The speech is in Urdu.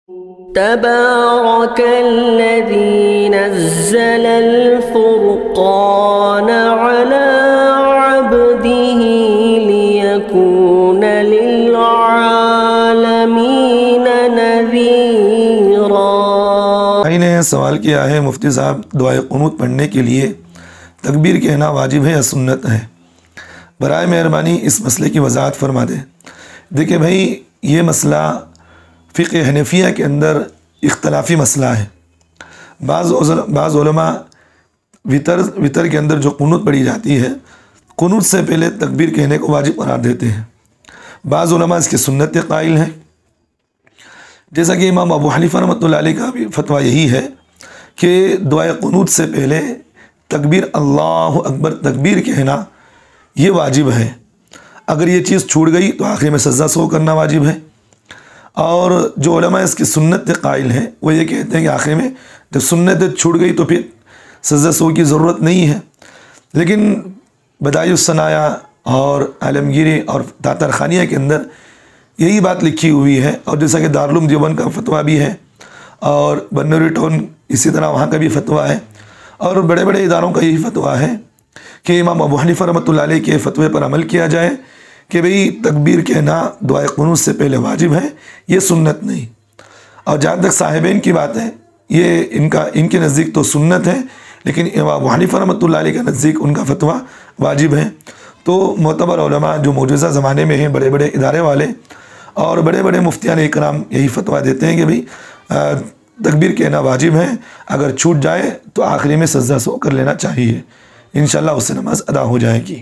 تبارك الذي نزل الفرقان على عبده ليكون للعالمین نذیرا۔ نے سوال کیا ہے مفتی صاحب دعائے قنوت پڑھنے کے لیے تکبیر کہنا واجب ہے یا سنت ہے؟ برائے مہربانی اس مسئلے کی وضاحت فرما دیں۔ دیکھیں بھائی، یہ مسئلہ فقہ حنفیہ کے اندر اختلافی مسئلہ ہے۔ بعض علماء وطر کے اندر جو قنوت پڑھی جاتی ہے، قنوت سے پہلے تکبیر کہنے کو واجب قرار دیتے ہیں۔ بعض علماء اس کی سنت قائل ہیں، جیسا کہ امام ابو حنیفہ رحمۃ اللہ علیہ کا بھی فتویٰ یہی ہے کہ دعائے قنوت سے پہلے تکبیر اللہ اکبر تکبیر کہنا یہ واجب ہے۔ اگر یہ چیز چھوٹ گئی تو آخر میں سجدہ سہو کرنا واجب ہے۔ اور جو علماء اس کی سنت قائل ہیں وہ یہ کہتے ہیں کہ آخر میں جب سنت چھوٹ گئی تو پھر سجدہ سہو کی ضرورت نہیں ہے۔ لیکن بدائع الثنایا اور عالمگیری اور تاتر خانیہ کے اندر یہی بات لکھی ہوئی ہے، اور جیسا کہ دارالعلوم دیوبند کا فتویٰ بھی ہے اور بنوری ٹاؤن اسی طرح وہاں کا بھی فتویٰ ہے، اور بڑے بڑے اداروں کا یہی فتویٰ ہے کہ امام ابو حنیفہ رحمۃ اللہ علیہ کے فتوے پر عمل کیا جائے کہ بھئی تکبیر کہنا دعائے قنوت سے پہلے واجب ہے، یہ سنت نہیں۔ اور جہاں تک صاحبین کی بات ہے، یہ ان کے نزدیک تو سنت ہے، لیکن امام ابو حنیفہ رحمۃ اللہ علیہ کے نزدیک ان کا فتویٰ واجب ہے۔ تو معتبر علماء جو موجودہ زمانے میں ہیں، بڑے بڑے ادارے والے اور بڑے بڑے مفتیان اکرام یہی فتویٰ دیتے ہیں کہ بھئی تکبیر کہنا واجب ہے، اگر چھوٹ جائے تو آخری میں سجدہ سہو کر لینا چاہیے، انشاءاللہ اس سے نماز ادا ہو جائے گی۔